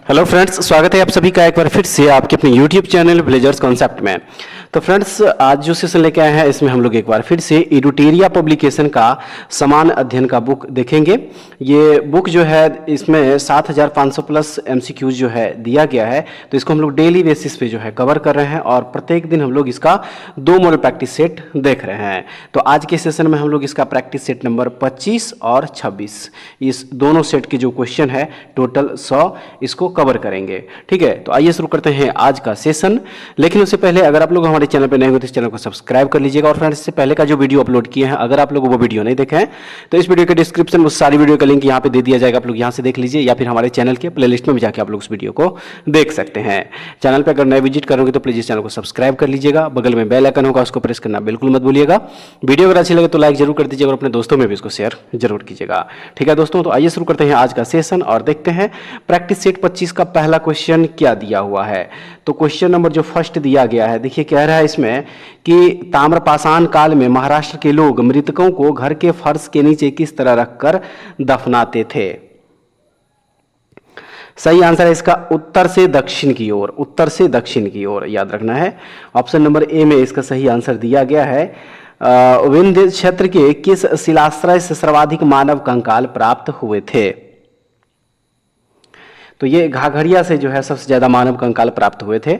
Hello friends, स्वागत है आप सभी का एक बार फिर से आपके अपने यूट्यूब चैनल विलेजर्स कॉन्सेप्ट में। तो फ्रेंड्स, आज जो सेशन लेके आए हैं इसमें हम लोग एक बार फिर से एडुटेरिया पब्लिकेशन का समान अध्ययन का बुक देखेंगे। ये बुक जो है इसमें 7500 प्लस एमसीक्यूज जो है दिया गया है, तो इसको हम लोग डेली बेसिस पे जो है कवर कर रहे हैं और प्रत्येक दिन हम लोग इसका 2 मॉडल प्रैक्टिस सेट देख रहे हैं। तो आज के सेशन में हम लोग इसका प्रैक्टिस सेट नंबर 25 और 26 इस दोनों सेट के जो क्वेश्चन है टोटल 100 इसको कवर करेंगे। ठीक है, तो आइए शुरू करते हैं आज का सेशन। लेकिन उससे पहले अगर आप लोग हमारे चैनल पर नए हो तो इस चैनल को सब्सक्राइब कर लीजिएगा। और फ्रेंड्स, इससे पहले का जो वीडियो अपलोड किए हैं अगर आप लोग वो वीडियो नहीं देखे हैं तो इस वीडियो के डिस्क्रिप्शन में उस सारी वीडियो का लिंक यहाँ पे दे दिया जाएगा, आप लोग यहाँ से देख लीजिए या फिर हमारे चैनल के प्लेलिस्ट में भी जाकर आप लोग उस वीडियो को देख सकते हैं। चैनल पर अगर नए विजिट करोगे तो प्लीज इस चैनल को सब्सक्राइब कर लीजिएगा। बगल में बेल आइकन होगा, उसको प्रेस करना बिल्कुल मत भूलिएगा। वीडियो अगर अच्छी लगे तो लाइक जरूर कर दीजिएगा और अपने दोस्तों में भी इसको शेयर जरूर कीजिएगा। ठीक है दोस्तों, तो आइए शुरू करते हैं आज का सेशन और देखते हैं प्रैक्टिस सेट 25 का पहला क्वेश्चन क्या दिया हुआ है। तो क्वेश्चन नंबर जो फर्स्ट दिया गया है, देखिए कह रहा है इसमें कि ताम्रपाषाण काल में महाराष्ट्र के लोग मृतकों को घर के फर्श के नीचे किस तरह रखकर दफनाते थे। सही आंसर है इसका उत्तर से दक्षिण की ओर, उत्तर से दक्षिण की ओर याद रखना है। ऑप्शन नंबर ए में इसका सही आंसर दिया गया है। विंध्य क्षेत्र के किस शिलाश्रय से सर्वाधिक मानव कंकाल प्राप्त हुए थे। तो ये घाघरिया से जो है सबसे ज्यादा मानव कंकाल प्राप्त हुए थे।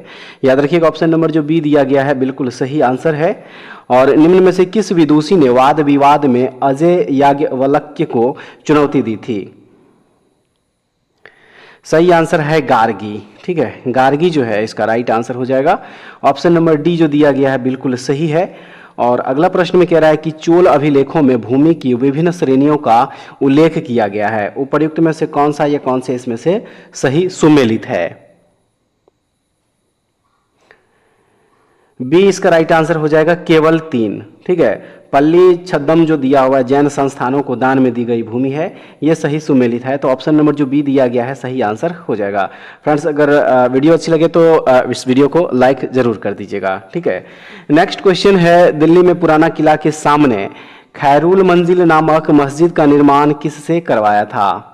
याद रखिएगा ऑप्शन नंबर जो बी दिया गया है बिल्कुल सही आंसर है। और निम्न में से किस विदुषी ने वाद विवाद में अजय याज्ञवल्क्य को चुनौती दी थी। सही आंसर है गार्गी। ठीक है, गार्गी जो है इसका राइट आंसर हो जाएगा। ऑप्शन नंबर डी जो दिया गया है बिल्कुल सही है। और अगला प्रश्न में कह रहा है कि चोल अभिलेखों में भूमि की विभिन्न श्रेणियों का उल्लेख किया गया है। उपर्युक्त में से कौन सा या कौन से इसमें से सही सुमेलित है। बी इसका राइट आंसर हो जाएगा केवल 3। ठीक है, पल्ली छद्म जो दिया हुआ है जैन संस्थानों को दान में दी गई भूमि है, यह सही सुमेलित है। तो ऑप्शन नंबर जो बी दिया गया है सही आंसर हो जाएगा। फ्रेंड्स, अगर वीडियो अच्छी लगे तो इस वीडियो को लाइक जरूर कर दीजिएगा। ठीक है, नेक्स्ट क्वेश्चन है, दिल्ली में पुराना किला के सामने खैरुल मंजिल नामक मस्जिद का निर्माण किससे करवाया था।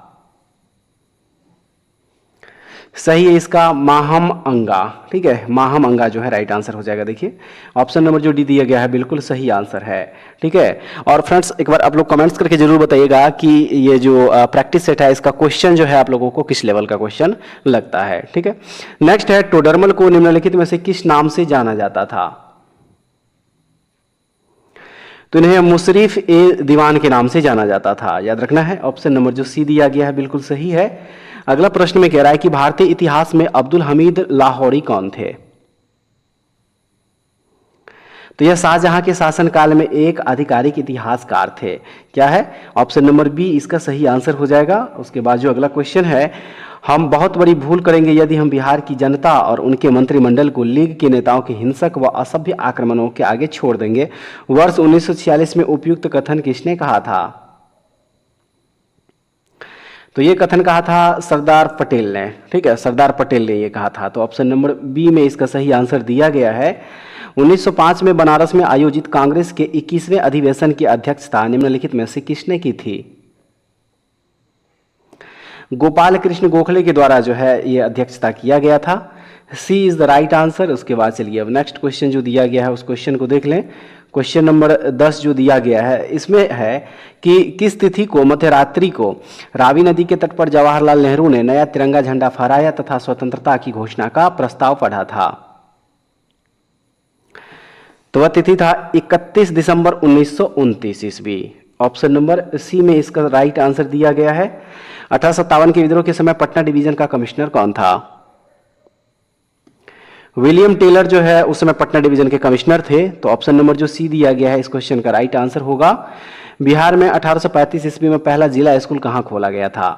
सही है इसका माहम अंगा। ठीक है, माहम अंगा जो है राइट आंसर हो जाएगा। देखिए ऑप्शन नंबर जो डी दिया गया है बिल्कुल सही आंसर है। ठीक है, और फ्रेंड्स एक बार आप लोग कमेंट्स करके जरूर बताइएगा कि ये जो प्रैक्टिस सेट है इसका क्वेश्चन जो है आप लोगों को किस लेवल का क्वेश्चन लगता है। ठीक है, नेक्स्ट है, टोडरमल को निम्नलिखित में से किस नाम से जाना जाता था। तो इन्हें मुशर्रिफ ए दीवान के नाम से जाना जाता था। याद रखना है, ऑप्शन नंबर जो सी दिया गया है बिल्कुल सही है। अगला प्रश्न में कह रहा है कि भारतीय इतिहास में अब्दुल हमीद लाहौरी कौन थे। तो यह शाहजहां के शासनकाल में एक आधिकारिक इतिहासकार थे। क्या है, ऑप्शन नंबर बी इसका सही आंसर हो जाएगा। उसके बाद जो अगला क्वेश्चन है, हम बहुत बड़ी भूल करेंगे यदि हम बिहार की जनता और उनके मंत्रिमंडल को लीग के नेताओं के हिंसक व असभ्य आक्रमणों के आगे छोड़ देंगे। वर्ष 1946 में उपयुक्त कथन किसने कहा था। तो ये कथन कहा था सरदार पटेल ने। ठीक है, सरदार पटेल ने ये कहा था। तो ऑप्शन नंबर बी में इसका सही आंसर दिया गया है। 1905 में बनारस में आयोजित कांग्रेस के 21वें अधिवेशन की अध्यक्षता निम्नलिखित में से किसने की थी। गोपाल कृष्ण गोखले के द्वारा जो है ये अध्यक्षता किया गया था। सी इज द राइट आंसर। उसके बाद चलिए अब नेक्स्ट क्वेश्चन जो दिया गया है उस क्वेश्चन को देख लें। क्वेश्चन नंबर 10 जो दिया गया है इसमें है कि किस तिथि को मध्यरात्रि को रावी नदी के तट पर जवाहरलाल नेहरू ने नया तिरंगा झंडा फहराया तथा स्वतंत्रता की घोषणा का प्रस्ताव पढ़ा था। तो वह तिथि था 31 दिसंबर 1929 ईस्वी। ऑप्शन नंबर सी में इसका राइट आंसर दिया गया है। 1857 के विद्रोह के समय पटना डिवीजन का कमिश्नर कौन था। विलियम टेलर जो है उस समय पटना डिवीजन के कमिश्नर थे। तो ऑप्शन नंबर जो सी दिया गया है इस क्वेश्चन का राइट आंसर होगा। बिहार में 1835 ईस्वी में पहला जिला स्कूल कहाँ खोला गया था।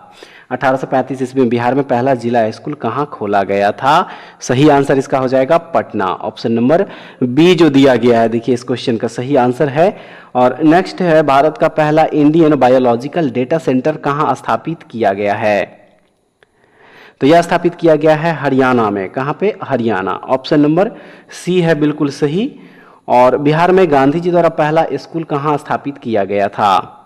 1835 ईस्वी में बिहार में पहला जिला स्कूल कहाँ खोला गया था। सही आंसर इसका हो जाएगा पटना। ऑप्शन नंबर बी जो दिया गया है देखिए इस क्वेश्चन का सही आंसर है। और नेक्स्ट है, भारत का पहला इंडियन बायोलॉजिकल डेटा सेंटर कहाँ स्थापित किया गया है। तो यह स्थापित किया गया है हरियाणा में। कहां पे, हरियाणा। ऑप्शन नंबर सी है बिल्कुल सही। और बिहार में गांधी जी द्वारा पहला स्कूल कहां स्थापित किया गया था।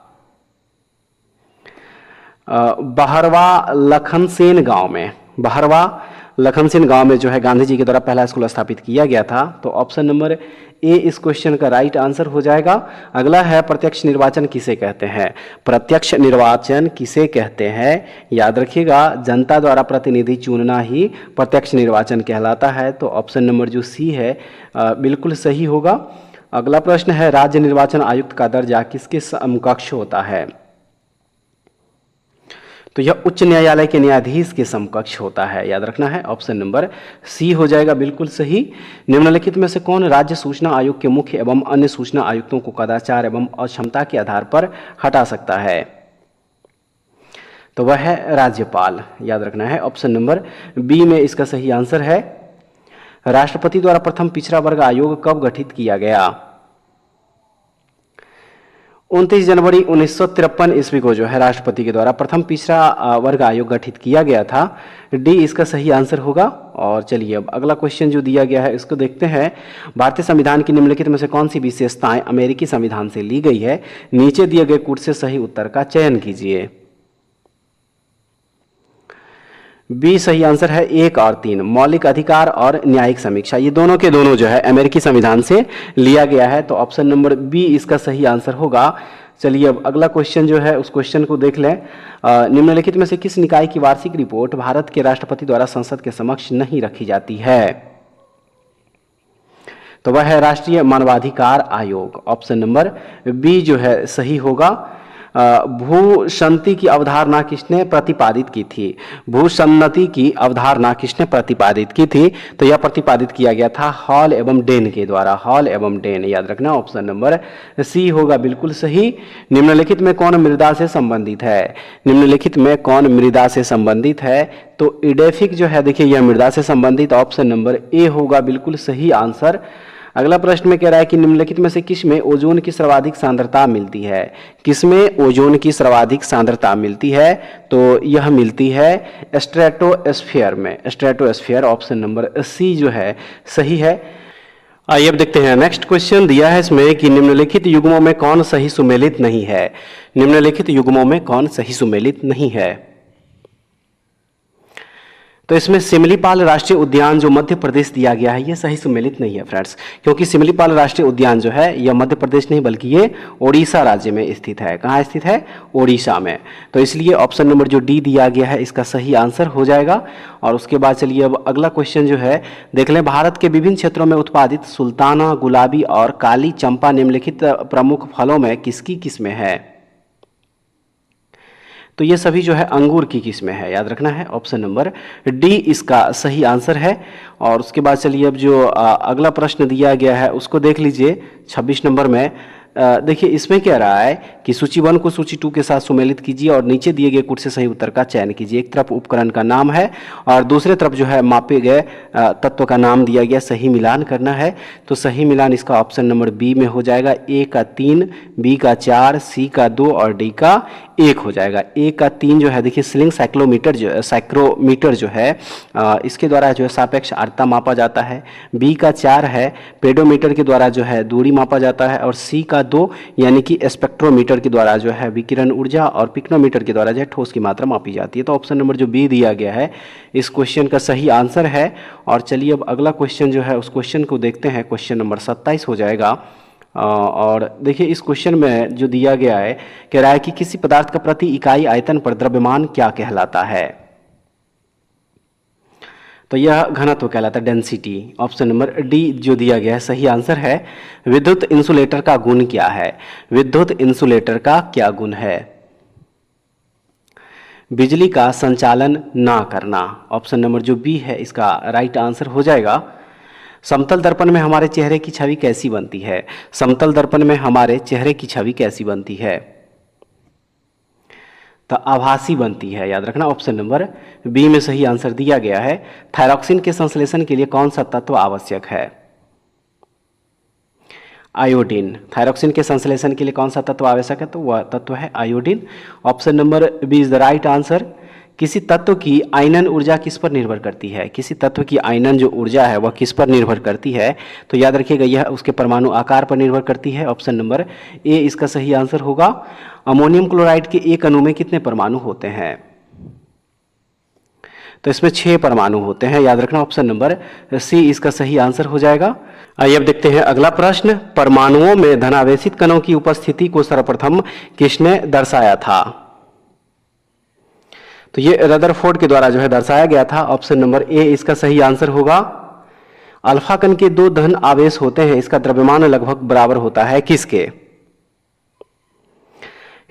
बहरवा लखनसेन गांव में। बहरवा लखनसिंह गांव में जो है गांधी जी के द्वारा पहला स्कूल स्थापित किया गया था। तो ऑप्शन नंबर ए इस क्वेश्चन का राइट आंसर हो जाएगा। अगला है प्रत्यक्ष निर्वाचन किसे कहते हैं? प्रत्यक्ष निर्वाचन किसे कहते हैं? याद रखिएगा, जनता द्वारा प्रतिनिधि चुनना ही प्रत्यक्ष निर्वाचन कहलाता है। तो ऑप्शन नंबर जो सी है बिल्कुल सही होगा। अगला प्रश्न है राज्य निर्वाचन आयुक्त का दर्जा किसके समकक्ष होता है? तो यह उच्च न्यायालय के न्यायाधीश के समकक्ष होता है, याद रखना है। ऑप्शन नंबर सी हो जाएगा बिल्कुल सही। निम्नलिखित में से कौन राज्य सूचना आयोग के मुख्य एवं अन्य सूचना आयुक्तों को कदाचार एवं अक्षमता के आधार पर हटा सकता है? तो वह है राज्यपाल, याद रखना है। ऑप्शन नंबर बी में इसका सही आंसर है। राष्ट्रपति द्वारा प्रथम पिछड़ा वर्ग आयोग कब गठित किया गया? 29 जनवरी 1953 ईस्वी को जो है राष्ट्रपति के द्वारा प्रथम पिछड़ा वर्ग आयोग गठित किया गया था। डी इसका सही आंसर होगा। और चलिए अब अगला क्वेश्चन जो दिया गया है इसको देखते हैं। भारतीय संविधान की निम्नलिखित में से कौन सी विशेषताएं अमेरिकी संविधान से ली गई है? नीचे दिए गए कूट से सही उत्तर का चयन कीजिए। बी सही आंसर है। 1 और 3 मौलिक अधिकार और न्यायिक समीक्षा, ये दोनों के दोनों जो है अमेरिकी संविधान से लिया गया है। तो ऑप्शन नंबर बी इसका सही आंसर होगा। चलिए अब अगला क्वेश्चन जो है उस क्वेश्चन को देख लें। निम्नलिखित में से किस निकाय की वार्षिक रिपोर्ट भारत के राष्ट्रपति द्वारा संसद के समक्ष नहीं रखी जाती है? तो वह है राष्ट्रीय मानवाधिकार आयोग। ऑप्शन नंबर बी जो है सही होगा। भूसंति की अवधारणा किसने प्रतिपादित की थी? भूसन्नति की अवधारणा किसने प्रतिपादित की थी? तो यह प्रतिपादित किया गया था हॉल एवं डेन के द्वारा। हॉल एवं डेन, याद रखना। ऑप्शन नंबर सी होगा बिल्कुल सही। निम्नलिखित में कौन मृदा से संबंधित है? निम्नलिखित में कौन मृदा से संबंधित है? तो इडेफिक जो है देखिए यह मृदा से संबंधित। ऑप्शन नंबर ए होगा बिल्कुल सही आंसर। अगला प्रश्न में कह रहा है कि निम्नलिखित में से किसमें ओजोन की सर्वाधिक सांद्रता मिलती है? किसमें ओजोन की सर्वाधिक सांद्रता मिलती है? तो यह मिलती है स्ट्रेटोस्फीयर में। स्ट्रेटोस्फीयर, ऑप्शन नंबर सी जो है सही है। आइए अब देखते हैं नेक्स्ट क्वेश्चन दिया है इसमें कि निम्नलिखित युग्मों में कौन सही सुमेलित नहीं है? निम्नलिखित युग्मों में कौन सही सुमेलित नहीं है? तो इसमें सिमलीपाल राष्ट्रीय उद्यान जो मध्य प्रदेश दिया गया है ये सही सुमेलित नहीं है फ्रेंड्स, क्योंकि सिमलीपाल राष्ट्रीय उद्यान जो है यह मध्य प्रदेश नहीं बल्कि ये ओडिशा राज्य में स्थित है। कहाँ स्थित है? ओडिशा में। तो इसलिए ऑप्शन नंबर जो डी दिया गया है इसका सही आंसर हो जाएगा। और उसके बाद चलिए अब अगला क्वेश्चन जो है देख लें। भारत के विभिन्न क्षेत्रों में उत्पादित सुल्ताना, गुलाबी और काली चंपा निम्नलिखित प्रमुख फलों में किसकी किस्में है? तो ये सभी जो है अंगूर की किस्में है, याद रखना है। ऑप्शन नंबर डी इसका सही आंसर है। और उसके बाद चलिए अब जो अगला प्रश्न दिया गया है उसको देख लीजिए 26 नंबर में। देखिए इसमें कह रहा है कि सूची 1 को सूची 2 के साथ सुमेलित कीजिए और नीचे दिए गए कूट से सही उत्तर का चयन कीजिए। एक तरफ उपकरण का नाम है और दूसरे तरफ जो है मापे गए तत्व का नाम दिया गया, सही मिलान करना है। तो सही मिलान इसका ऑप्शन नंबर बी में हो जाएगा। ए का 3, बी का 4, सी का 2 और डी का 1 हो जाएगा। ए का 3 जो है देखिए स्लिंग साइक्रोमीटर जो है इसके द्वारा जो है सापेक्ष आर्द्रता मापा जाता है। बी का 4 है पेडोमीटर के द्वारा जो है दूरी मापा जाता है। और सी का 2 यानी कि स्पेक्ट्रोमीटर के द्वारा जो है विकिरण ऊर्जा और पिक्नोमीटर के द्वारा जो है ठोस की मात्रा मापी जाती है। तो ऑप्शन नंबर जो बी दिया गया है इस क्वेश्चन का सही आंसर है। और चलिए अब अगला क्वेश्चन जो है उस क्वेश्चन को देखते हैं। क्वेश्चन नंबर 27 हो जाएगा। और देखिए इस क्वेश्चन में जो दिया गया है कह रहा है कि किसी पदार्थ का प्रति इकाई आयतन पर द्रव्यमान क्या कहलाता है? तो यह घनत्व कहलाता है, डेंसिटी। ऑप्शन नंबर डी जो दिया गया है सही आंसर है। विद्युत इंसुलेटर का गुण क्या है? विद्युत इंसुलेटर का क्या गुण है? बिजली का संचालन ना करना। ऑप्शन नंबर जो बी है इसका राइट आंसर हो जाएगा। समतल दर्पण में हमारे चेहरे की छवि कैसी बनती है? समतल दर्पण में हमारे चेहरे की छवि कैसी बनती है? तो आभासी बनती है, याद रखना। ऑप्शन नंबर बी में सही आंसर दिया गया है। थायरॉक्सिन के संश्लेषण के लिए कौन सा तत्व आवश्यक है? आयोडीन। थायरॉक्सिन के संश्लेषण के लिए कौन सा तत्व आवश्यक है? तो वह तत्व है iodine. Option number B is the right answer. किसी तत्व की आयनन ऊर्जा किस पर निर्भर करती है? किसी तत्व की आयनन जो ऊर्जा है वह किस पर निर्भर करती है? तो याद रखिएगा यह उसके परमाणु आकार पर निर्भर करती है। ऑप्शन नंबर ए इसका सही आंसर होगा। अमोनियम क्लोराइड के एक अणु में कितने परमाणु होते हैं? तो इसमें 6 परमाणु होते हैं, याद रखना। ऑप्शन नंबर सी इसका सही आंसर हो जाएगा। आइए अब देखते हैं अगला प्रश्न। परमाणुओं में धनावेशित कणों की उपस्थिति को सर्वप्रथम किसने दर्शाया था? तो ये रदरफोर्ड के द्वारा जो है दर्शाया गया था। ऑप्शन नंबर ए इसका सही आंसर होगा। अल्फा कण के 2 धन आवेश होते हैं, इसका द्रव्यमान लगभग बराबर होता है किसके?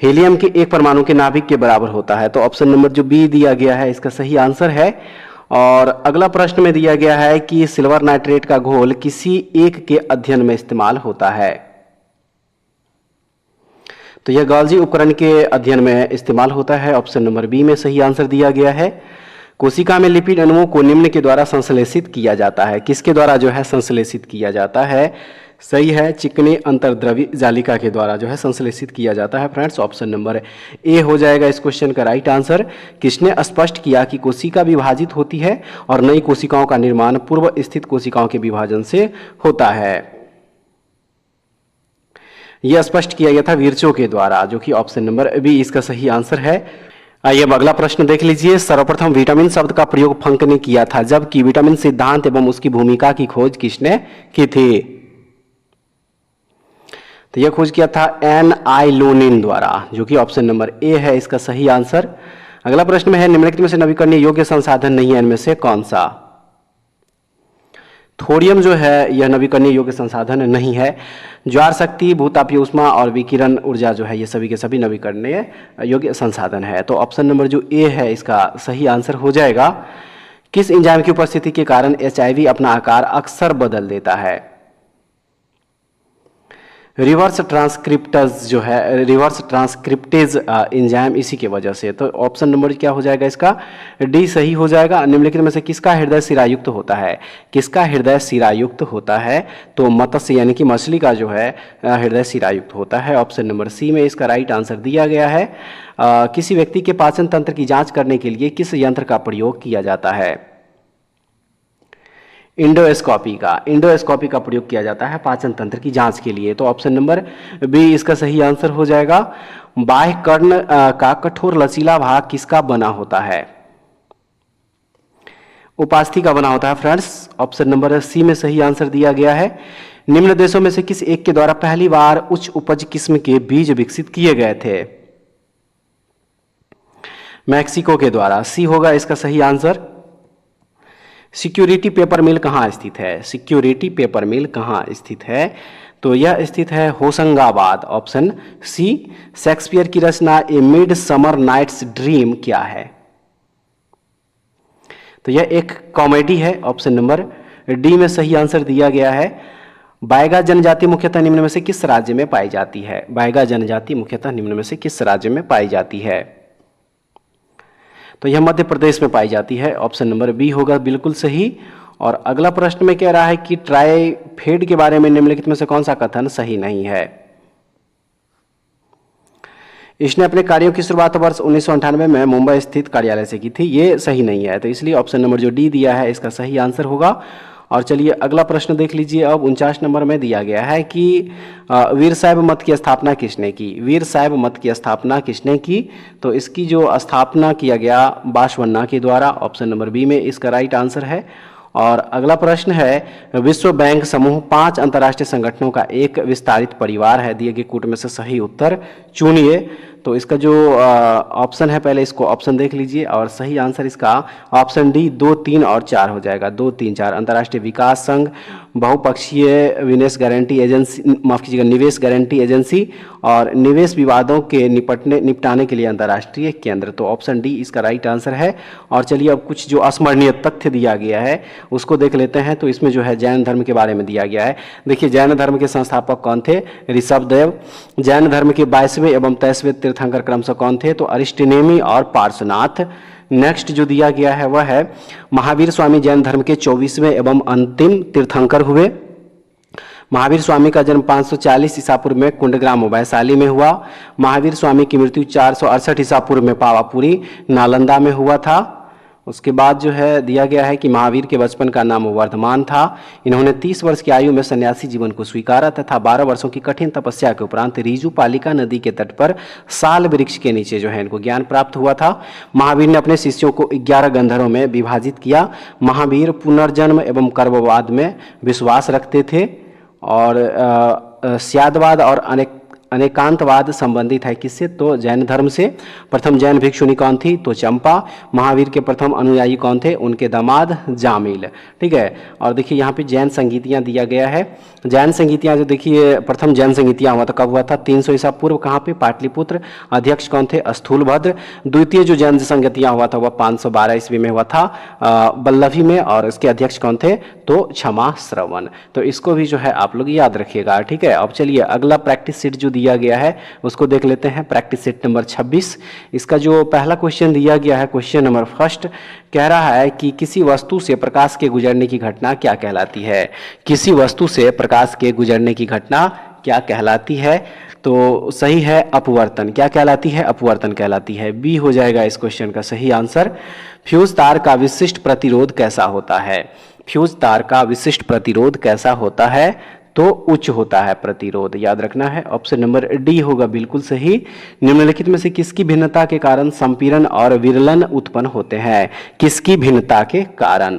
हीलियम के 1 परमाणु के नाभिक के बराबर होता है। तो ऑप्शन नंबर जो बी दिया गया है इसका सही आंसर है। और अगला प्रश्न में दिया गया है कि सिल्वर नाइट्रेट का घोल किसी एक के अध्ययन में इस्तेमाल होता है? तो यह गॉल्जी उपकरण के अध्ययन में इस्तेमाल होता है। ऑप्शन नंबर बी में सही आंसर दिया गया है। कोशिका में लिपिड अणुओं को निम्न के द्वारा संश्लेषित किया जाता है, किसके द्वारा जो है संश्लेषित किया जाता है? सही है, चिकनी अंतर्द्रवी जालिका के द्वारा जो है संश्लेषित किया जाता है फ्रेंड्स। ऑप्शन नंबर ए हो जाएगा इस क्वेश्चन का राइट आंसर। किसने स्पष्ट किया कि कोशिका विभाजित होती है और नई कोशिकाओं का निर्माण पूर्व स्थित कोशिकाओं के विभाजन से होता है? यह स्पष्ट किया गया था विर्चो के द्वारा, जो कि ऑप्शन नंबर बी इसका सही आंसर है। आइए अब अगला प्रश्न देख लीजिए। सर्वप्रथम विटामिन शब्द का प्रयोग फंक ने किया था, जबकि विटामिन सिद्धांत एवं उसकी भूमिका की खोज किसने की थी? तो यह खोज किया था एन आई लोनिन द्वारा, जो कि ऑप्शन नंबर ए है इसका सही आंसर। अगला प्रश्न में है निम्नलिखित में से नवीकरणीय योग्य संसाधन नहीं है, इनमें से कौन सा? थोरियम जो है यह नवीकरणीय योग्य संसाधन नहीं है। ज्वार शक्ति, भूतापीय ऊष्मा और विकिरण ऊर्जा जो है ये सभी के सभी नवीकरणीय योग्य संसाधन है। तो ऑप्शन नंबर जो ए है इसका सही आंसर हो जाएगा। किस एंजाइम की उपस्थिति के कारण HIV अपना आकार अक्सर बदल देता है? रिवर्स ट्रांसक्रिप्टज जो है, रिवर्स ट्रांसक्रिप्टेज एंजाइम, इसी के वजह से। तो ऑप्शन नंबर क्या हो जाएगा इसका? डी सही हो जाएगा। निम्नलिखित में से किसका हृदय सिरायुक्त होता है? किसका हृदय सिरायुक्त होता है? तो मत्स्य यानी कि मछली का जो है हृदय सिरायुक्त होता है। ऑप्शन नंबर सी में इसका राइट आंसर दिया गया है। किसी व्यक्ति के पाचन तंत्र की जांच करने के लिए किस यंत्र का प्रयोग किया जाता है? इंडोस्कोपी का प्रयोग किया जाता है पाचन तंत्र की जांच के लिए। तो ऑप्शन नंबर बी इसका सही आंसर हो जाएगा। बाह्य कर्ण का कठोर लचीला भाग किसका बना होता है? उपास्थि का बना होता है फ्रेंड्स। ऑप्शन नंबर सी में सही आंसर दिया गया है। निम्न देशों में से किस एक के द्वारा पहली बार उच्च उपज किस्म के बीज विकसित किए गए थे? मैक्सिको के द्वारा। सी होगा इसका सही आंसर। सिक्योरिटी पेपर मिल कहाँ स्थित है? सिक्योरिटी पेपर मिल कहाँ स्थित है? तो यह स्थित है होशंगाबाद। Option C. शेक्सपियर की रचना a midsummer night's dream क्या है? तो यह एक कॉमेडी है। ऑप्शन नंबर डी में सही आंसर दिया गया है। बायगा जनजाति मुख्यतः निम्न में से किस राज्य में पाई जाती है? बायगा जनजाति मुख्यतः निम्न में से किस राज्य में पाई जाती है? तो यह मध्य प्रदेश में पाई जाती है। ऑप्शन नंबर बी होगा बिल्कुल सही। और अगला प्रश्न में कह रहा है कि ट्राइफेड के बारे में निम्नलिखित में से कौन सा कथन सही नहीं है? इसने अपने कार्यों की शुरुआत वर्ष 1998 में मुंबई स्थित कार्यालय से की थी, ये सही नहीं है। तो इसलिए ऑप्शन नंबर जो डी दिया है इसका सही आंसर होगा। और चलिए अगला प्रश्न देख लीजिए। अब 49 नंबर में दिया गया है कि वीरशैव मत की स्थापना किसने की? वीरशैव मत की स्थापना किसने की? तो इसकी जो स्थापना किया गया बासवन्ना के द्वारा। ऑप्शन नंबर बी में इसका राइट आंसर है। और अगला प्रश्न है विश्व बैंक समूह 5 अंतर्राष्ट्रीय संगठनों का एक विस्तारित परिवार है। दिए गए कूट में से सही उत्तर चुनिए। तो इसका जो ऑप्शन है पहले इसको ऑप्शन देख लीजिए और सही आंसर इसका ऑप्शन डी 2, 3 और 4 हो जाएगा। 2, 3, 4 अंतर्राष्ट्रीय विकास संघ, बहुपक्षीय विनिवेश गारंटी एजेंसी, माफ कीजिएगा निवेश गारंटी एजेंसी और निवेश विवादों के निपटाने के लिए अंतर्राष्ट्रीय केंद्र। तो ऑप्शन डी इसका राइट आंसर है। और चलिए अब कुछ जो अस्मरणीय तथ्य दिया गया है उसको देख लेते हैं। तो इसमें जो है जैन धर्म के बारे में दिया गया है। देखिए जैन धर्म के संस्थापक कौन थे? ऋषभदेव। जैन धर्म के 22वें एवं 23वें तीर्थंकर क्रमशः कौन थे? तो अरिष्टनेमी और पार्श्वनाथ। नेक्स्ट जो दिया गया है वह है महावीर स्वामी जैन धर्म के 24वें एवं अंतिम तीर्थंकर हुए। महावीर स्वामी का जन्म 540 ईसा पूर्व में कुंडग्राम वैशाली में हुआ। महावीर स्वामी की मृत्यु 468 ईसा पूर्व में पावापुरी नालंदा में हुआ था। उसके बाद जो है दिया गया है कि महावीर के बचपन का नाम वर्धमान था। इन्होंने 30 वर्ष की आयु में सन्यासी जीवन को स्वीकारा तथा 12 वर्षों की कठिन तपस्या के उपरांत रीजू पालिका नदी के तट पर साल वृक्ष के नीचे जो है इनको ज्ञान प्राप्त हुआ था। महावीर ने अपने शिष्यों को 11 गंधर्वों में विभाजित किया। महावीर पुनर्जन्म एवं कर्मवाद में विश्वास रखते थे और स्यादवाद और अनेकांतवाद संबंधित है किससे, तो जैन धर्म से। प्रथम जैन भिक्षुणी कौन थी, तो चंपा। महावीर के प्रथम अनुयायी कौन थे, उनके दामाद जामिल। ठीक है, और देखिए यहाँ पे जैन संगीतियाँ दिया गया है। जैन संगीतियाँ जो देखिए प्रथम जैन संगीतियाँ हुआ था कब हुआ था, 300 ईसा पूर्व। कहाँ पे, पाटलिपुत्र। अध्यक्ष कौन थे, स्थूलभद्र। द्वितीय जो जैन संगीतियाँ हुआ था वह 512 ईस्वी में हुआ था बल्लभी में, और इसके अध्यक्ष कौन थे, तो क्षमा श्रवण। तो इसको भी जो है आप लोग याद रखिएगा। ठीक है, अब चलिए अगला प्रैक्टिस सेट जो दिया गया है उसको देख लेते हैं। Practice set number 26। इसका जो पहला क्वेश्चन दिया गया है, क्वेश्चन नंबर फर्स्ट, कह रहा है कि किसी वस्तु से प्रकाश के गुजरने की घटना क्या कहलाती है। किसी वस्तु से प्रकाश के गुजरने की घटना क्या कहलाती है, तो सही है अपवर्तन। क्या कहलाती है, अपवर्तन कहलाती है। बी हो जाएगा इस क्वेश्चन का सही आंसर। फ्यूज तार का विशिष्ट प्रतिरोध कैसा होता है। फ्यूज तार का विशिष्ट प्रतिरोध कैसा होता है, तो उच्च होता है प्रतिरोध, याद रखना है। ऑप्शन नंबर डी होगा बिल्कुल सही। निम्नलिखित में से किसकी भिन्नता के कारण संपीड़न और विरलन उत्पन्न होते हैं। किसकी भिन्नता के कारण,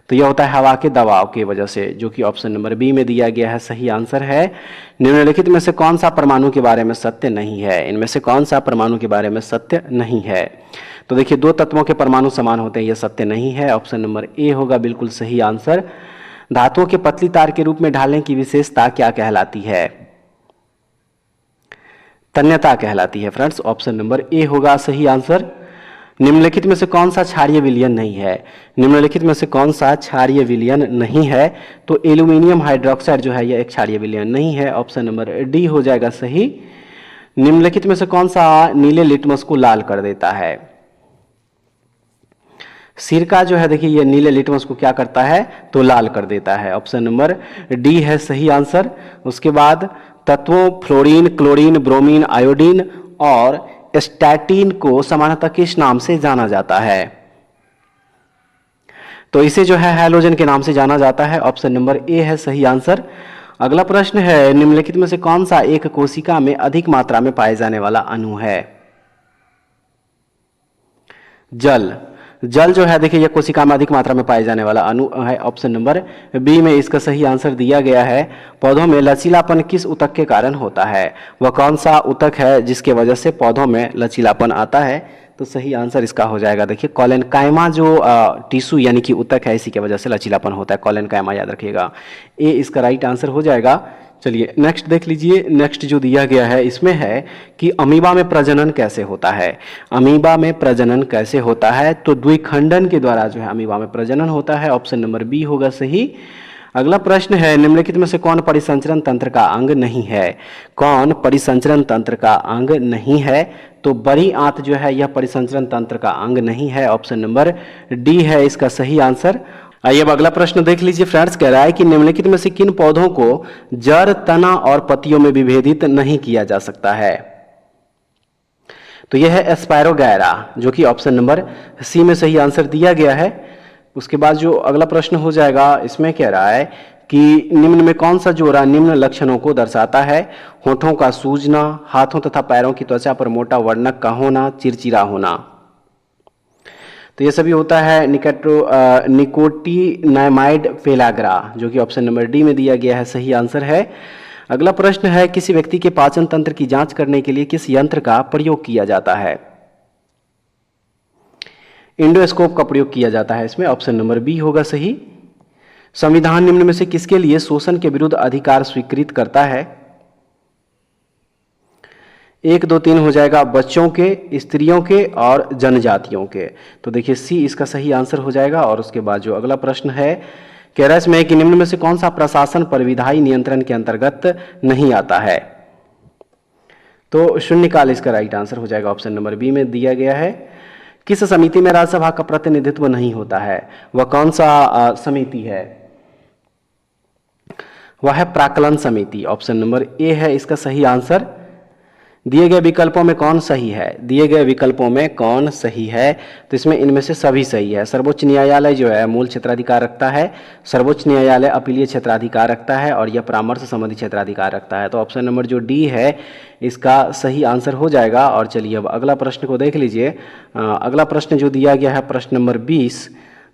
तो यह होता है हवा के दबाव की वजह से, जो कि ऑप्शन नंबर बी में दिया गया है, सही आंसर है। निम्नलिखित में से कौन सा परमाणु के बारे में सत्य नहीं है। इनमें से कौन सा परमाणु के बारे में सत्य नहीं है, तो देखिए दो तत्वों के परमाणु समान होते हैं, यह सत्य नहीं है। ऑप्शन नंबर ए होगा बिल्कुल सही आंसर। धातुओं के पतली तार के रूप में ढालने की विशेषता क्या कहलाती है, तन्यता कहलाती है फ्रेंड्स। ऑप्शन नंबर ए होगा सही आंसर। निम्नलिखित में से कौन सा क्षारीय विलयन नहीं है। निम्नलिखित में से कौन सा क्षारीय विलयन नहीं है, तो एल्यूमिनियम हाइड्रोक्साइड जो है यह एक क्षारीय विलयन नहीं है। ऑप्शन नंबर डी हो जाएगा सही। निम्नलिखित में से कौन सा नीले लिटमस को लाल कर देता है। सिरका जो है देखिए ये नीले लिटमस को क्या करता है, तो लाल कर देता है। ऑप्शन नंबर डी है सही आंसर। उसके बाद तत्वों फ्लोरीन, क्लोरीन, ब्रोमीन, आयोडीन और स्टैटिन को सामान्यतः किस नाम से जाना जाता है, तो इसे जो है हैलोजन के नाम से जाना जाता है। ऑप्शन नंबर ए है सही आंसर। अगला प्रश्न है, निम्नलिखित में से कौन सा एक कोशिका में अधिक मात्रा में पाए जाने वाला अणु है। जल। जल जो है देखिए यह कोशिका में अधिक मात्रा में पाए जाने वाला अणु है। ऑप्शन नंबर बी में इसका सही आंसर दिया गया है। पौधों में लचीलापन किस ऊतक के कारण होता है, वह कौन सा ऊतक है जिसके वजह से पौधों में लचीलापन आता है, तो सही आंसर इसका हो जाएगा देखिए कॉलेनकाइमा जो टिश्यू यानी कि ऊतक है, इसी की वजह से लचीलापन होता है, कॉलेनकाइमा याद रखिएगा। ए इसका राइट आंसर हो जाएगा। चलिए नेक्स्ट देख लीजिए। नेक्स्ट जो दिया गया है इसमें है कि अमीबा में प्रजनन कैसे होता है। अमीबा में प्रजनन कैसे होता है, तो द्विखंडन के द्वारा जो है अमीबा में प्रजनन होता है। ऑप्शन नंबर बी होगा सही। अगला प्रश्न है, निम्नलिखित में से कौन परिसंचरण तंत्र का अंग नहीं है। कौन परिसंचरण तंत्र का अंग नहीं है, तो बड़ी आंत जो है यह परिसंचरण तंत्र का अंग नहीं है। ऑप्शन नंबर डी है इसका सही आंसर। आइए अब अगला प्रश्न देख लीजिए फ्रेंड्स। कह रहा है कि निम्नलिखित में से किन पौधों को जड़, तना और पत्तियों में विभेदित नहीं किया जा सकता है, तो यह है एस्पायरोगैरा, जो कि ऑप्शन नंबर सी में सही आंसर दिया गया है। उसके बाद जो अगला प्रश्न हो जाएगा इसमें कह रहा है कि निम्न में कौन सा जोड़ा निम्न लक्षणों को दर्शाता है। होठों का सूजना, हाथों तथा पैरों की त्वचा पर मोटा वर्णक का होना, चिरचिरा होना, तो ये सभी होता है निकोटिनामाइड पेलाग्रा, जो कि ऑप्शन नंबर डी में दिया गया है, सही आंसर है। अगला प्रश्न है, किसी व्यक्ति के पाचन तंत्र की जांच करने के लिए किस यंत्र का प्रयोग किया जाता है। इंडोस्कोप का प्रयोग किया जाता है इसमें। ऑप्शन नंबर बी होगा सही। संविधान निम्न में से किसके लिए शोषण के विरुद्ध अधिकार स्वीकृत करता है। 1, 2, 3 हो जाएगा बच्चों के, स्त्रियों के और जनजातियों के, तो देखिए सी इसका सही आंसर हो जाएगा। और उसके बाद जो अगला प्रश्न है, कह रहा है इसमें कि निम्न में से कौन सा प्रशासन पर विधायी नियंत्रण के अंतर्गत नहीं आता है, तो शून्यकाल इसका राइट आंसर हो जाएगा। ऑप्शन नंबर बी में दिया गया है। किस समिति में राज्यसभा का प्रतिनिधित्व नहीं होता है, वह कौन सा समिति है, वह है प्राक्कलन समिति। ऑप्शन नंबर ए है इसका सही आंसर। दिए गए विकल्पों में कौन सही है, दिए गए विकल्पों में कौन सही है, तो इसमें इनमें से सभी सही है। सर्वोच्च न्यायालय जो है मूल क्षेत्राधिकार रखता है, सर्वोच्च न्यायालय अपीलीय क्षेत्राधिकार रखता है और यह परामर्श संबंधी क्षेत्राधिकार रखता है। तो ऑप्शन नंबर जो डी है इसका सही आंसर हो जाएगा। और चलिए अब अगला प्रश्न को देख लीजिए। अगला प्रश्न जो दिया गया है प्रश्न नंबर 20।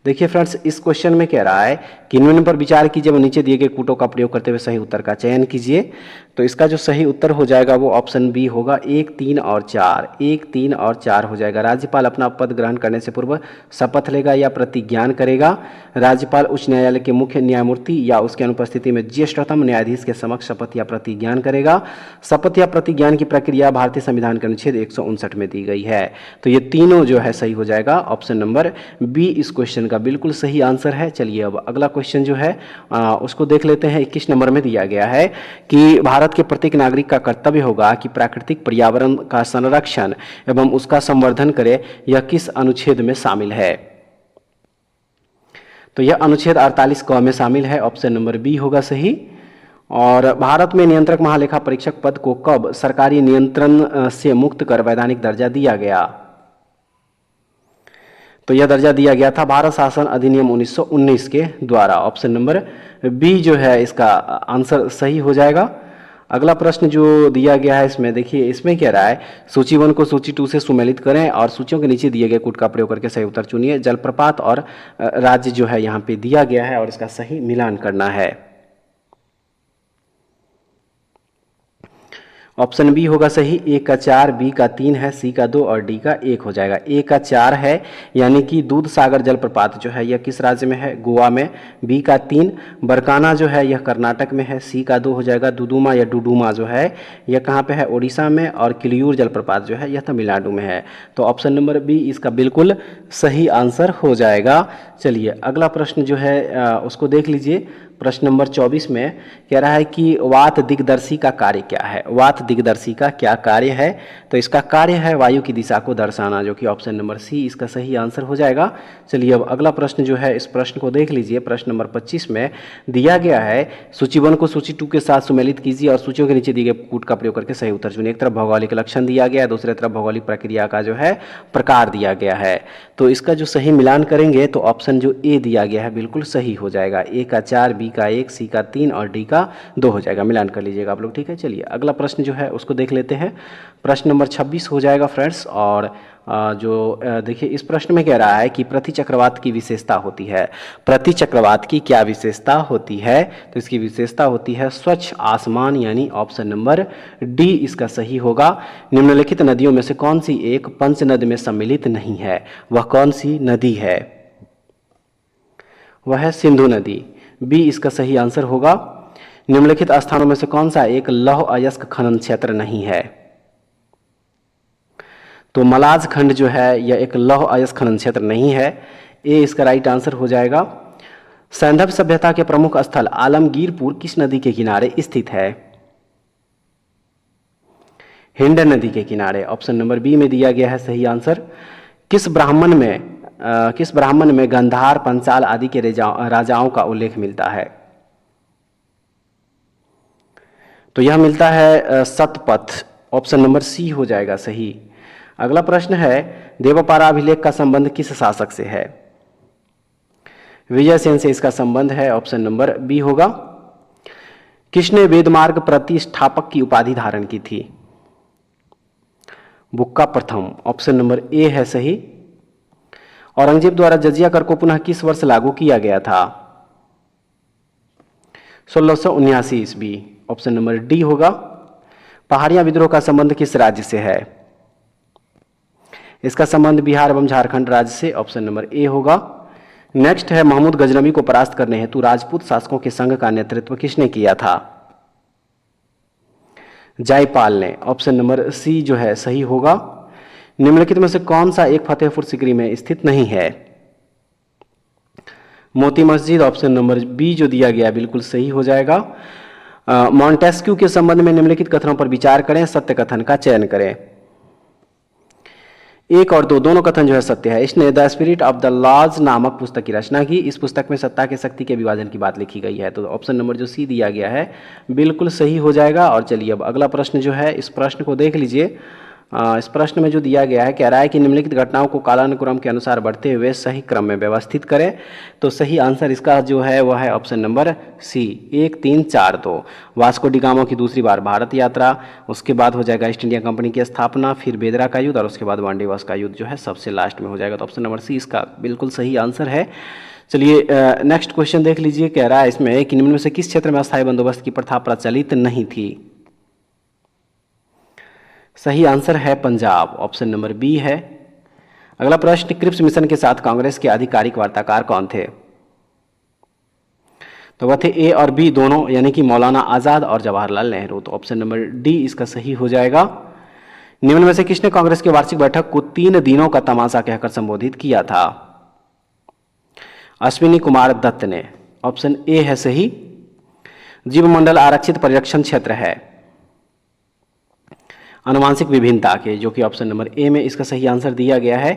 देखिए फ्रेंड्स, इस क्वेश्चन में कह रहा है कि निम्न पर विचार कीजिए एवं नीचे दिए गए कूटों का प्रयोग करते हुए सही उत्तर का चयन कीजिए। तो इसका जो सही उत्तर हो जाएगा वो ऑप्शन बी होगा, 1, 3 और 4। 1, 3 और 4 हो जाएगा। राज्यपाल अपना पद ग्रहण करने से पूर्व शपथ लेगा या प्रतिज्ञान करेगा। राज्यपाल उच्च न्यायालय के मुख्य न्यायमूर्ति या उसकी अनुपस्थिति में ज्येष्ठतम न्यायाधीश के समक्ष शपथ या प्रतिज्ञान करेगा। शपथ या प्रतिज्ञान की प्रक्रिया भारतीय संविधान के अनुच्छेद 159 में दी गई है। तो ये तीनों जो है सही हो जाएगा। ऑप्शन नंबर बी इस क्वेश्चन का बिल्कुल सही आंसर है। चलिए अब अगला क्वेश्चन जो है उसको देख लेते हैं। 21 नंबर में दिया गया है कि भारत के प्रत्येक नागरिक का कर्तव्य होगा कि प्राकृतिक पर्यावरण का संरक्षण एवं उसका संवर्धन करे। यह किस अनुच्छेद में शामिल है? तो यह अनुच्छेद 48 क में शामिल है। ऑप्शन नंबर बी होगा सही। और भारत में नियंत्रक महालेखा परीक्षक पद को कब सरकारी नियंत्रण से मुक्त कर वैधानिक दर्जा दिया गया? तो यह दर्जा दिया गया था भारत शासन अधिनियम 1919 के द्वारा। ऑप्शन नंबर बी जो है इसका आंसर सही हो जाएगा। अगला प्रश्न जो दिया गया है इसमें देखिए, इसमें कह रहा है सूची 1 को सूची 2 से सुमेलित करें और सूचियों के नीचे दिए गए कूट का प्रयोग करके सही उत्तर चुनिए। जलप्रपात और राज्य जो है यहाँ पे दिया गया है और इसका सही मिलान करना है। ऑप्शन बी होगा सही। ए का 4, बी का 3 है, सी का 2 और डी का 1 हो जाएगा। ए का 4 है यानी कि दूध सागर जलप्रपात जो है यह किस राज्य में है? गोवा में। बी का 3 बरकाना जो है यह कर्नाटक में है। सी का 2 हो जाएगा दुदुमा या डुडुमा जो है यह कहाँ पे है? उड़ीसा में। और किलियूर जलप्रपात जो है यह तमिलनाडु में है। तो ऑप्शन नंबर बी इसका बिल्कुल सही आंसर हो जाएगा। चलिए अगला प्रश्न जो है उसको देख लीजिए। प्रश्न नंबर 24 में कह रहा है कि वात दिग्दर्शी का कार्य क्या है? वात दिग्दर्शी का क्या कार्य है? तो इसका कार्य है वायु की दिशा को दर्शाना, जो कि ऑप्शन नंबर सी इसका सही आंसर हो जाएगा। चलिए अब अगला प्रश्न जो है इस प्रश्न को देख लीजिए। प्रश्न नंबर 25 में दिया गया है सूची 1 को सूची 2 के साथ सुमेलित कीजिए और सूचियों के नीचे दिए गए कूट का प्रयोग करके सही उत्तर चुनिए। एक तरफ भौगोलिक लक्षण दिया गया है, दूसरी तरफ भौगोलिक प्रक्रिया का जो है प्रकार दिया गया है। तो इसका जो सही मिलान करेंगे तो ऑप्शन जो ए दिया गया है बिल्कुल सही हो जाएगा। ए का 4, बी का 1, सी का 3 और डी का 2 हो जाएगा। मिलान कर लीजिएगा आप लोग, ठीक है। चलिए अगला प्रश्न जो है उसको देख लेते हैं। प्रश्न नंबर 26 हो जाएगा फ्रेंड्स। और देखिए इस प्रश्न में कह रहा है कि प्रतिचक्रवात की विशेषता होती है। प्रतिचक्रवात की क्या विशेषता होती है? तो इसकी विशेषता होती है स्वच्छ आसमान, यानी ऑप्शन नंबर डी इसका सही होगा। निम्नलिखित नदियों में से कौन सी एक पंचनद में सम्मिलित नहीं है? वह कौन सी नदी है? वह है सिंधु नदी। बी इसका सही आंसर होगा। निम्नलिखित स्थानों में से कौन सा एक लौह अयस्क खनन क्षेत्र नहीं है? तो मलाज खंड जो है यह एक लौह अयस्क खनन क्षेत्र नहीं है। ए इसका राइट आंसर हो जाएगा। सैंधव सभ्यता के प्रमुख स्थल आलमगीरपुर किस नदी के किनारे स्थित है? हिंड नदी के किनारे। ऑप्शन नंबर बी में दिया गया है सही आंसर। किस ब्राह्मण में गंधार, पंचाल आदि के राजाओं का उल्लेख मिलता है? तो यह मिलता है सतपथ। ऑप्शन नंबर सी हो जाएगा सही। अगला प्रश्न है देवपारा अभिलेख का संबंध किस शासक से है? विजयसेन से इसका संबंध है। ऑप्शन नंबर बी होगा। किसने वेदमार्ग प्रतिष्ठापक की उपाधि धारण की थी? बुक्का प्रथम। ऑप्शन नंबर ए है सही। औरंगजेब द्वारा जजिया कर को पुनः किस वर्ष लागू किया गया था? 1679 ईस्वी। ऑप्शन नंबर डी होगा। पहाड़िया विद्रोह का संबंध किस राज्य से है? इसका संबंध बिहार एवं झारखंड राज्य से। ऑप्शन नंबर ए होगा। नेक्स्ट है महमूद गजनवी को परास्त करने हेतु राजपूत शासकों के संघ का नेतृत्व किसने किया था? जयपाल ने। ऑप्शन नंबर सी जो है सही होगा। निम्नलिखित में से कौन सा एक फतेहपुर सीकरी में स्थित नहीं है? Moti Masjid. Option number B जो दिया गया बिल्कुल सही हो जाएगा। मॉन्टेस्क्यू के संबंध में निम्नलिखित कथनों पर विचार करें, सत्य कथन का चयन करें। 1 और 2 दोनों कथन जो है सत्य है। इसने the spirit of the laws नामक पुस्तक की रचना की। इस पुस्तक में सत्ता के शक्ति के विभाजन की बात लिखी गई है। तो ऑप्शन नंबर जो सी दिया गया है बिल्कुल सही हो जाएगा। और चलिए अब अगला प्रश्न जो है, इस प्रश्न को देख लीजिए। इस प्रश्न में जो दिया गया है, कह रहा है कि निम्नलिखित घटनाओं को कालानुक्रम के अनुसार बढ़ते हुए सही क्रम में व्यवस्थित करें। तो सही आंसर इसका जो है वह है option number C, 1, 3, 4, 2। Vasco da Gama की दूसरी बार भारत यात्रा, उसके बाद हो जाएगा ईस्ट इंडिया कंपनी की स्थापना, फिर बेदरा का युद्ध और उसके बाद वांडीवास का युद्ध जो है सबसे लास्ट में हो जाएगा। तो ऑप्शन नंबर सी इसका बिल्कुल सही आंसर है। चलिए नेक्स्ट क्वेश्चन देख लीजिए। कह रहा है इसमें कि निम्न में से किस क्षेत्र में अस्थायी बंदोबस्त की प्रथा प्रचलित नहीं थी। सही आंसर है पंजाब, ऑप्शन नंबर बी है। अगला प्रश्न, क्रिप्स मिशन के साथ कांग्रेस के आधिकारिक वार्ताकार कौन थे। तो वह थे ए और बी दोनों, यानी कि मौलाना आजाद और जवाहरलाल नेहरू। तो ऑप्शन नंबर डी इसका सही हो जाएगा। निम्न में से किसने कांग्रेस की वार्षिक बैठक को 3 दिनों का तमाशा कहकर संबोधित किया था। अश्विनी कुमार दत्त ने, ऑप्शन ए है सही। जीवमंडल आरक्षित परिरक्षण क्षेत्र है आनुवांशिक विभिन्नता के, जो कि ऑप्शन नंबर ए में इसका सही आंसर दिया गया है।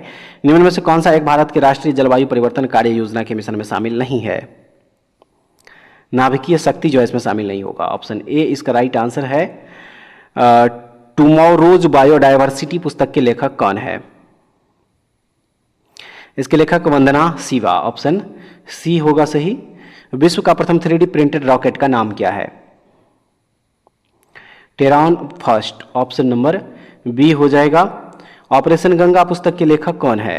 निम्न में से कौन सा एक भारत के राष्ट्रीय जलवायु परिवर्तन कार्य योजना के मिशन में शामिल नहीं है। नाभिकीय शक्ति जो है इसमें शामिल नहीं होगा। ऑप्शन ए इसका राइट आंसर है। टुमारोज बायोडायवर्सिटी पुस्तक के लेखक कौन है। इसके लेखक वंदना शिवा, ऑप्शन सी होगा सही। विश्व का प्रथम 3D प्रिंटेड रॉकेट का नाम क्या है। टेरॉन फर्स्ट, ऑप्शन नंबर बी हो जाएगा। ऑपरेशन गंगा पुस्तक के लेखक कौन है।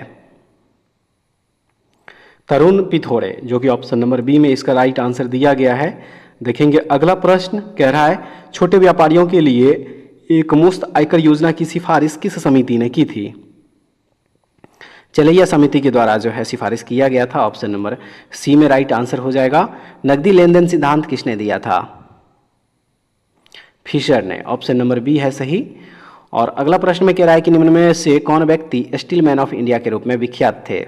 तरुण पिथोड़े, जो कि ऑप्शन नंबर बी में इसका राइट आंसर दिया गया है। देखेंगे अगला प्रश्न, कह रहा है छोटे व्यापारियों के लिए एक मुफ्त आयकर योजना की सिफारिश किस समिति ने की थी। चलैया समिति के द्वारा जो है सिफारिश किया गया था। ऑप्शन नंबर सी में राइट आंसर हो जाएगा। नकदी लेन देन सिद्धांत किसने दिया था। फिशर ने, ऑप्शन नंबर बी है सही। और अगला प्रश्न में कह रहा है कि निम्न में से कौन व्यक्ति स्टील मैन ऑफ इंडिया के रूप में विख्यात थे।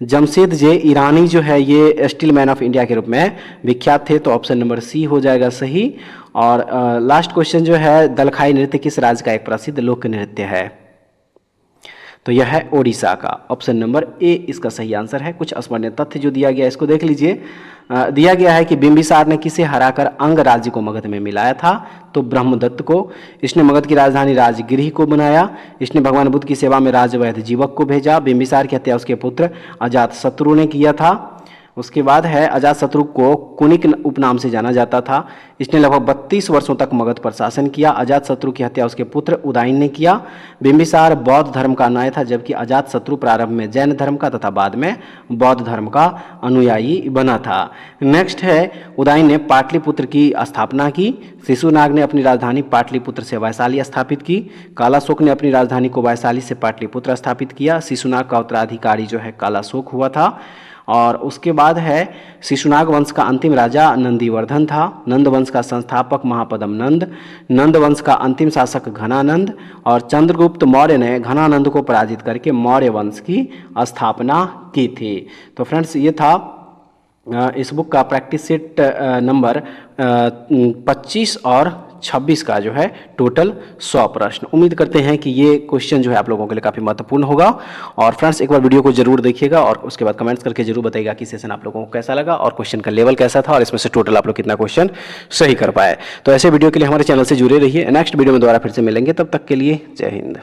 जमशेद जे ईरानी जो है ये स्टील मैन ऑफ इंडिया के रूप में विख्यात थे। तो ऑप्शन नंबर सी हो जाएगा सही। और लास्ट क्वेश्चन जो है, दलखाई नृत्य किस राज्य का एक प्रसिद्ध लोक नृत्य है। तो यह है ओडिशा का। ऑप्शन नंबर ए इसका सही आंसर है। कुछ स्मरणीय तथ्य जो दिया गया है इसको देख लीजिए। दिया गया है कि बिंबिसार ने किसे हराकर अंग राज्य को मगध में मिलाया था। तो ब्रह्मदत्त को। इसने मगध की राजधानी राजगृह को बनाया। इसने भगवान बुद्ध की सेवा में राजवैद्य जीवक को भेजा। बिंबिसार की हत्या उसके पुत्र अजातशत्रु ने किया था। उसके बाद है अजातशत्रु को कुनिक उपनाम से जाना जाता था। इसने लगभग 32 वर्षों तक मगध पर शासन किया। अजातशत्रु की हत्या उसके पुत्र उदयन ने किया। बिंबिसार बौद्ध धर्म का अनुयायी था, जबकि अजातशत्रु प्रारंभ में जैन धर्म का तथा बाद में बौद्ध धर्म का अनुयायी बना था। नेक्स्ट है, उदयन ने पाटलिपुत्र की स्थापना की। शिशुनाग ने अपनी राजधानी पाटलिपुत्र से वैशाली स्थापित की। कालाशोक ने अपनी राजधानी को वैशाली से पाटलिपुत्र स्थापित किया। शिशुनाग का उत्तराधिकारी जो है कालाशोक हुआ था। और उसके बाद है, शिशुनाग वंश का अंतिम राजा नंदीवर्धन था। नंद वंश का संस्थापक महापदम नंद। नंद वंश का अंतिम शासक घनानंद। और चंद्रगुप्त मौर्य ने घनानंद को पराजित करके मौर्य वंश की स्थापना की थी। तो फ्रेंड्स ये था इस बुक का प्रैक्टिस सेट नंबर 25 और 26 का जो है टोटल 100 प्रश्न। उम्मीद करते हैं कि ये क्वेश्चन जो है आप लोगों के लिए काफ़ी महत्वपूर्ण होगा। और फ्रेंड्स एक बार वीडियो को जरूर देखिएगा और उसके बाद कमेंट्स करके जरूर बताइएगा कि सेशन आप लोगों को कैसा लगा और क्वेश्चन का लेवल कैसा था और इसमें से टोटल आप लोग कितना क्वेश्चन सही कर पाए। तो ऐसे वीडियो के लिए हमारे चैनल से जुड़े रहिए। नेक्स्ट वीडियो में दोबारा फिर से मिलेंगे, तब तक के लिए जय हिंद।